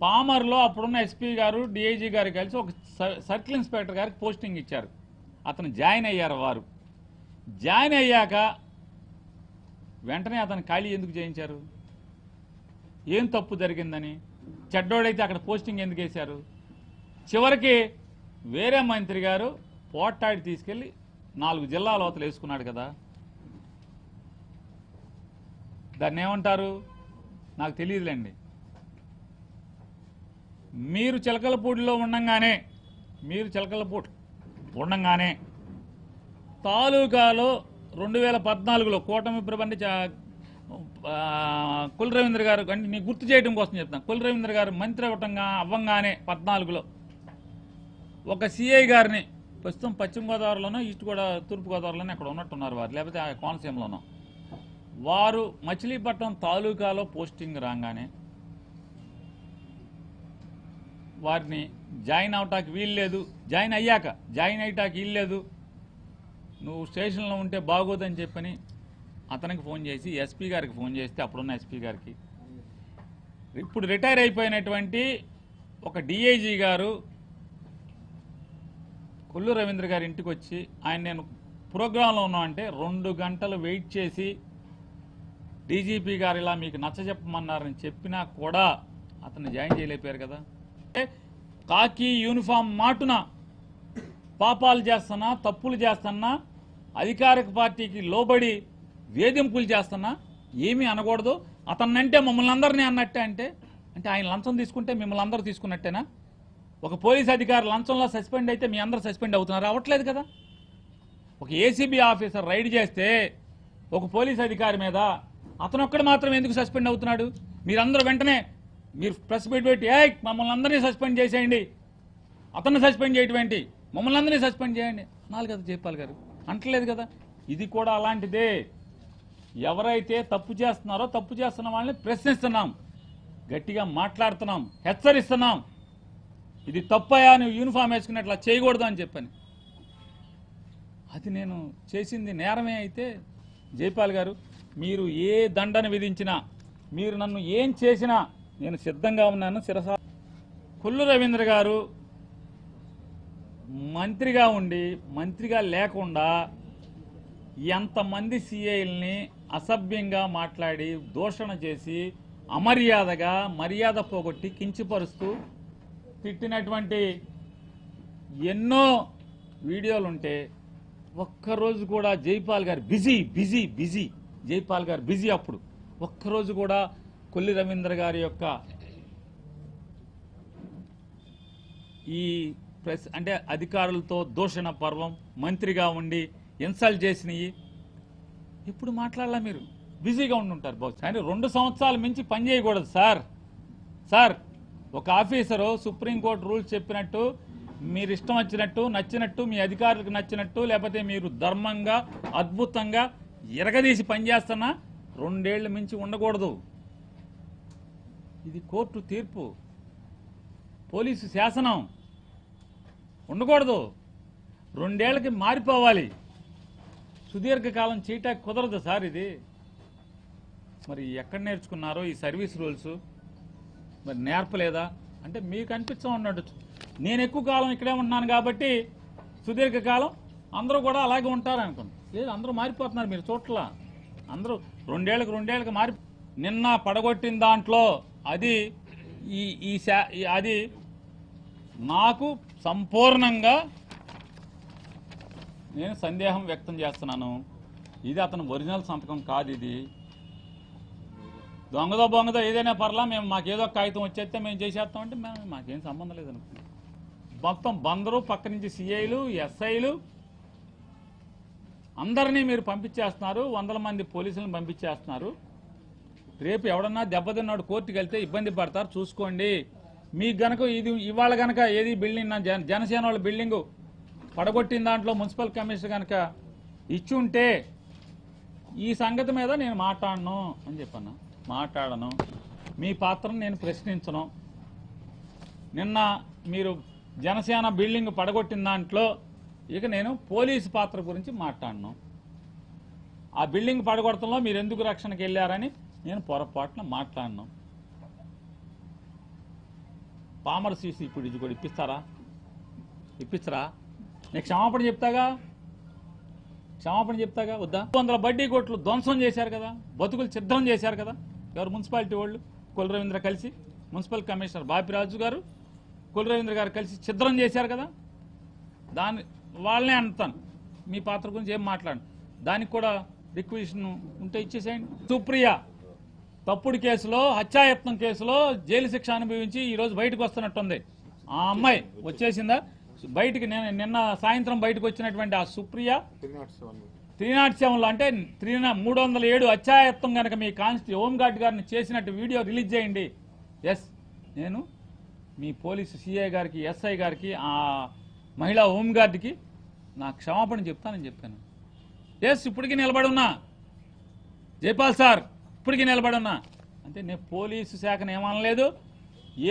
పామర్లో అప్పుడున్న ఎస్పీ గారు డిఐజీ గారు కలిసి ఒక సర్కిల్ ఇన్స్పెక్టర్ గారికి పోస్టింగ్ ఇచ్చారు. అతను జాయిన్ అయ్యారు. వారు జాయిన్ అయ్యాక వెంటనే అతను ఖాళీ ఎందుకు చేయించారు? ఏం తప్పు జరిగిందని? చెడ్డోడైతే అక్కడ పోస్టింగ్ ఎందుకు వేశారు? చివరికి వేరే మంత్రి గారు పోట్టాడి తీసుకెళ్లి 4 జిల్లాల అవతల వేసుకున్నాడు కదా. దాన్ని ఏమంటారు నాకు తెలియదులేండి. మీరు చిలకలపూడిలో ఉండంగానే తాలూకాలో 2014లో కూటమి ప్రభుత్వం కుల రవీంద్ర గారు, అంటే మీకు గుర్తు చేయడం కోసం చెప్తాను, కుల రవీంద్ర గారు మంత్రి అవ్వంగానే 14లో ఒక సిఐ గారిని, ప్రస్తుతం పశ్చిమ గోదావరిలోనో తూర్పు గోదావరిలోనో అక్కడ ఉన్నట్టున్నారు వారు, లేకపోతే ఆ కోనసీమలోనో, వారు మచిలీపట్నం తాలూకాలో పోస్టింగ్ రాగానే వారిని జాయిన్ అవటానికి వీల్లేదు, జాయిన్ అయ్యాటానికి వీల్లేదు, నువ్వు స్టేషన్లో ఉంటే బాగోదని చెప్పని అతనికి ఫోన్ చేసి ఎస్పీ గారికి ఫోన్ చేస్తే, అప్పుడున్న ఎస్పీ గారికి, ఇప్పుడు రిటైర్ అయిపోయినటువంటి ఒక డిఐజీ గారు కొల్లు రవీంద్ర గారి ఇంటికి వచ్చి, ఆయన నేను ప్రోగ్రాంలో ఉన్నా అంటే 2 గంటలు వెయిట్ చేసి డీజీపీ గారు ఇలా మీకు నచ్చజెప్పమన్నారని చెప్పినా కూడా అతన్ని జాయిన్ చేయలేకపోయారు కదా. కాకి యూనిఫామ్ మాటున పాపాలు చేస్తున్నా, తప్పులు చేస్తున్నా, అధికారిక పార్టీకి లోబడి వేధింపులు చేస్తున్నా ఏమీ అనకూడదు. అతన్నంటే మమ్మల్ని అందరినీ అన్నట్టే. అంటే ఆయన లంచం తీసుకుంటే మిమ్మల్ని అందరూ తీసుకున్నట్టేనా? ఒక పోలీస్ అధికారి లంచంలో సస్పెండ్ అయితే మీ అందరూ సస్పెండ్ అవుతున్నారు? అవ్వట్లేదు కదా. ఒక ఏసీబీ ఆఫీసర్ రైడ్ చేస్తే ఒక పోలీస్ అధికారి మీద అతనొక్కడు మాత్రం ఎందుకు సస్పెండ్ అవుతున్నాడు? మీరందరూ వెంటనే మీరు ప్రెస్ మీట్ పెట్టి మమ్మల్ని అందరినీ సస్పెండ్ చేసేయండి, అతన్ని సస్పెండ్ చేయటం ఏంటి, మమ్మల్ని అందరినీ సస్పెండ్ చేయండి అనాలి కదా జైపాల్ గారు. అంటలేదు కదా. ఇది కూడా అలాంటిదే. ఎవరైతే తప్పు చేస్తున్నారో తప్పు చేస్తున్న వాళ్ళని ప్రశ్నిస్తున్నాం, గట్టిగా మాట్లాడుతున్నాం, హెచ్చరిస్తున్నాం. ఇది తప్పయా, నువ్వు యూనిఫామ్ వేసుకున్నట్లా చేయకూడదు అని చెప్పని. అది నేను చేసింది నేరమే అయితే జైపాల్ గారు, మీరు ఏ దండన విధించినా, మీరు నన్ను ఏం చేసినా నేను సిద్ధంగా ఉన్నాను. శిరస కొల్లు రవీంద్ర గారు మంత్రిగా ఉండి, మంత్రిగా లేకుండా ఎంతమంది సిఐల్ని అసభ్యంగా మాట్లాడి, దూషణ చేసి, అమర్యాదగా మర్యాద పోగొట్టి, కించపరుస్తూ తిట్టినటువంటి ఎన్నో వీడియోలుంటే ఒక్కరోజు కూడా జైపాల్ గారు బిజీ జైపాల్ గారు బిజీ. అప్పుడు ఒక్కరోజు కూడా కొల్లి రవీంద్ర గారి యొక్క ఈ ప్రెస్ అంటే అధికారులతో దూషణ పర్వం, మంత్రిగా ఉండి ఇన్సల్ట్ చేసినవి ఇప్పుడు మాట్లాడాల. మీరు బిజీగా ఉండుంటారు బహుశా. కానీ 2 సంవత్సరాలు మించి పని చేయకూడదు సార్. ఒక ఆఫీసరు సుప్రీంకోర్టు రూల్స్ చెప్పినట్టు, మీరు ఇష్టం వచ్చినట్టు, నచ్చినట్టు, మీ అధికారులకు నచ్చినట్టు, లేకపోతే మీరు ధర్మంగా అద్భుతంగా ఎరగదీసి పనిచేస్తున్నా 2 ఏళ్ల మించి ఉండకూడదు. ఇది కోర్టు తీర్పు, పోలీసు శాసనం. ఉండకూడదు. 2 ఏళ్లకి మారిపోవాలి. సుదీర్ఘకాలం చేయటానికి కుదరదు సార్. ఇది మరి ఎక్కడ నేర్చుకున్నారో ఈ సర్వీస్ రూల్స్? మరి నేర్పలేదా అంటే మీకు అనిపిస్తూ ఉండొచ్చు. నేను ఎక్కువ కాలం ఇక్కడే ఉంటున్నాను కాబట్టి సుదీర్ఘకాలం అందరూ కూడా అలాగే ఉంటారు అనుకోండి. లేదు, అందరూ మారిపోతున్నారు. మీరు చోట్ల అందరూ 2 ఏళ్ళకి మారి, నిన్న పడగొట్టిన దాంట్లో అది అది నాకు సంపూర్ణంగా నేను సందేహం వ్యక్తం చేస్తున్నాను. ఇది అతను ఒరిజినల్ సంతకం కాదు. ఇది దొంగదో ఏదైనా పర్లా, మాకేదో కాగితం వచ్చేస్తే మేము చేసేస్తామంటే మాకేం సంబంధం లేదనుకుంటున్నాం. మొత్తం బందరు పక్క నుంచి సిఐలు, ఎస్ఐలు అందరినీ మీరు పంపించేస్తున్నారు. 100 మంది పోలీసులను పంపించేస్తున్నారు. రేపు ఎవడన్నా దెబ్బతిన్నాడు కోర్టుకు వెళ్తే ఇబ్బంది పడతారు, చూసుకోండి. మీకు గనక ఇవాళ గనక ఏది బిల్డింగ్, జనసేన వాళ్ళ బిల్డింగు పడగొట్టిన దాంట్లో మున్సిపల్ కమిషనర్ కనుక ఇచ్చి ఉంటే ఈ సంగతి మీద నేను మాట్లాడను అని చెప్పాను. మాట్లాడను, మీ పాత్రను నేను ప్రశ్నించను. నిన్న మీరు జనసేన బిల్డింగ్ పడగొట్టిన దాంట్లో ఇక నేను పోలీసు పాత్ర గురించి మాట్లాడను. ఆ బిల్డింగ్ పడగొడతంలో మీరు ఎందుకు రక్షణకి వెళ్ళారని నేను పొరపాటున మాట్లాడను. పామర్ సీసీ ఇప్పుడు ఇది కూడా ఇప్పించరా నేను క్షమాపణ చెప్తాగా వద్దా 200 బడ్డీ కోట్లు ధ్వంసం చేశారు కదా, బతుకులు సిద్ధం చేశారు కదా ఎవరు మున్సిపాలిటీ వాళ్ళు, కుల రవీంద్ర కలిసి మున్సిపల్ కమిషనర్ బాపిరాజు గారు కుల రవీంద్ర గారు కలిసి ఛిద్రం చేశారు కదా, దాన్ని వాళ్ళనే అంటాను. మీ పాత్ర గురించి ఏం మాట్లాడు, దానికి కూడా రిక్వెషన్ ఉంటే ఇచ్చేసేయండి. సుప్రియ తప్పుడు కేసులో, హత్యాయత్నం కేసులో జైలు శిక్ష అనుభవించి ఈరోజు బయటకు వస్తున్నట్టుంది. ఆ అమ్మాయి వచ్చేసిందా బయటికి? నిన్న సాయంత్రం బయటకు వచ్చినటువంటి ఆ సుప్రియ 307లో అంటే 307 హత్యాయత్నం కనుక మీ హోంగార్డ్ గారిని చేసినట్టు వీడియో రిలీజ్ చేయండి. ఎస్, నేను మీ పోలీసు సిఐ గారికి, ఎస్ఐ గారికి, ఆ మహిళా హోంగార్డ్కి నా క్షమాపణ చెప్తానని చెప్పాను. ఎస్, ఇప్పటికీ నిలబడున్నా జైపాల్ సార్, ఇప్పటికీ నిలబడున్నా. అంటే నేను పోలీసు శాఖను ఏమనలేదు,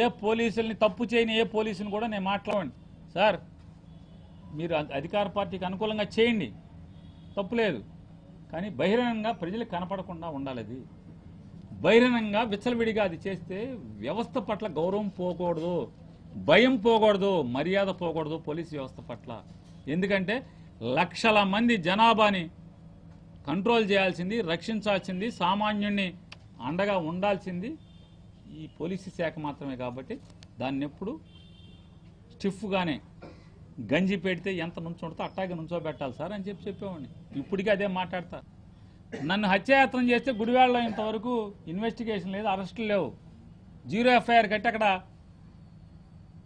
ఏ పోలీసుల్ని తప్పు చేయని ఏ పోలీసుని కూడా నేను మాట్లాడండి సార్. మీరు అధికార పార్టీకి అనుకూలంగా చేయండి, తప్పులేదు. కానీ బహిరంగంగా ప్రజలకు కనపడకుండా ఉండాలి. అది బహిరంగంగా విచ్చలవిడిగా అది చేస్తే వ్యవస్థ పట్ల గౌరవం పోకూడదు, భయం పోకూడదు, మర్యాద పోకూడదు పోలీసు వ్యవస్థ పట్ల. ఎందుకంటే లక్షల మంది జనాభాని కంట్రోల్ చేయాల్సింది, రక్షించాల్సింది, సామాన్యుణ్ణి అండగా ఉండాల్సింది ఈ పోలీసు శాఖ మాత్రమే. కాబట్టి దాన్ని ఎప్పుడు స్టిఫ్గానే గంజి పెడితే ఎంత నుంచుంటుందో అట్టాగే నుంచోబెట్టాలి సార్ అని చెప్పేవాడిని. ఇప్పటికీ అదే మాట్లాడతా. నన్ను హత్యాయత్నం చేస్తే గుడివాడలో ఇంతవరకు ఇన్వెస్టిగేషన్ లేదు, అరెస్టులు లేవు, 0 ఎఫ్ఐఆర్ కట్టి అక్కడ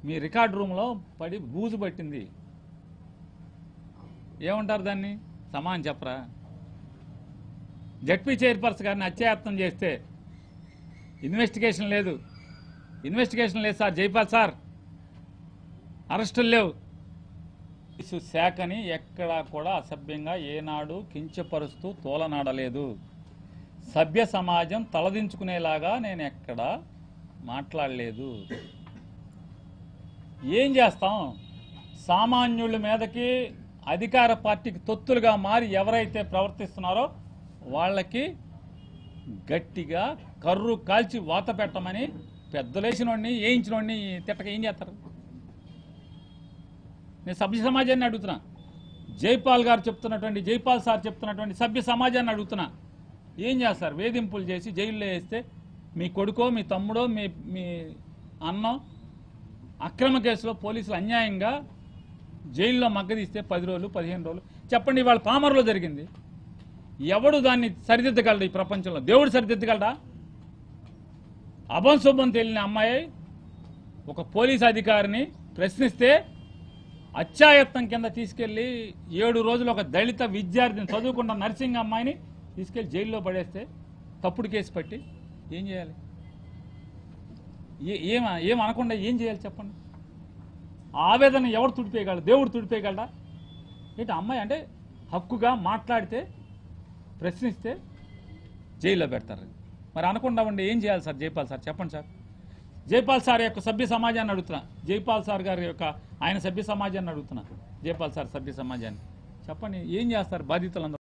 మీ రికార్డ్ రూమ్లో పడి బూజు పట్టింది. ఏమంటారు దాన్ని? సమానం చెప్పరా? జడ్పీ చైర్పర్సన్ గారిని హత్యాయత్నం చేస్తే ఇన్వెస్టిగేషన్ లేదు సార్ జైపాల్ సార్, అరెస్టులు లేవు. శాఖని ఎక్కడా కూడా అసభ్యంగా ఏనాడు కించపరుస్తూ తోలనాడలేదు. సభ్య సమాజం తలదించుకునేలాగా నేను ఎక్కడా మాట్లాడలేదు. ఏం చేస్తాం? సామాన్యుల మీదకి అధికార పార్టీకి తొత్తులుగా మారి ఎవరైతే ప్రవర్తిస్తున్నారో వాళ్ళకి గట్టిగా కర్రు కాల్చి వాత పెట్టమని పెద్దలేసినోడిని, వేయించినోడిని తిట్టక ఏం చేస్తారు? నేను సభ్య సమాజాన్ని అడుగుతున్నా. జైపాల్ సార్ చెప్తున్నటువంటి సభ్య సమాజాన్ని అడుగుతున్నా. ఏం చేస్తారు? వేధింపులు చేసి జైల్లో వేస్తే మీ కొడుకో, మీ తమ్ముడో, మీ అన్నో అక్రమ కేసులో పోలీసులు అన్యాయంగా జైల్లో మగ్గదీస్తే 10 రోజులు 15 రోజులు చెప్పండి. ఇవాళ పామర్లో జరిగింది. ఎవడు దాన్ని సరిదిద్దగలడు? ఈ ప్రపంచంలో దేవుడు సరిదిద్దగలడా? అభంశుభం తెలియని అమ్మాయి ఒక పోలీస్ అధికారిని ప్రశ్నిస్తే హత్యాయత్నం కింద తీసుకెళ్లి 7 రోజులు ఒక దళిత విద్యార్థిని, చదువుకున్న నర్సింగ్ అమ్మాయిని తీసుకెళ్లి జైల్లో పడేస్తే తప్పుడు కేసు పట్టి ఏం చేయాలి? ఏం అనకుండా ఏం చేయాలి చెప్పండి? ఆవేదన ఎవరు తుడిపేయగలడు? దేవుడు తుడిపేయగలడా? ఏంటి అమ్మాయి అంటే హక్కుగా మాట్లాడితే, ప్రశ్నిస్తే జైల్లో పెడతారు. మరి అనకుండా ఉండి ఏం చేయాలి సార్? జైపాల్ సార్ చెప్పండి సార్. జైపాల్ సార్ యొక్క సభ్య సమాజాన్ని అడుగుతున్నా. జైపాల్ సార్ గారి యొక్క ఆయన సభ్య సమాజాన్ని అడుగుతున్నా. జైపాల్ సార్ సభ్య సమాజాన్ని చెప్పండి, ఏం చేస్తారు బాధితులందరూ?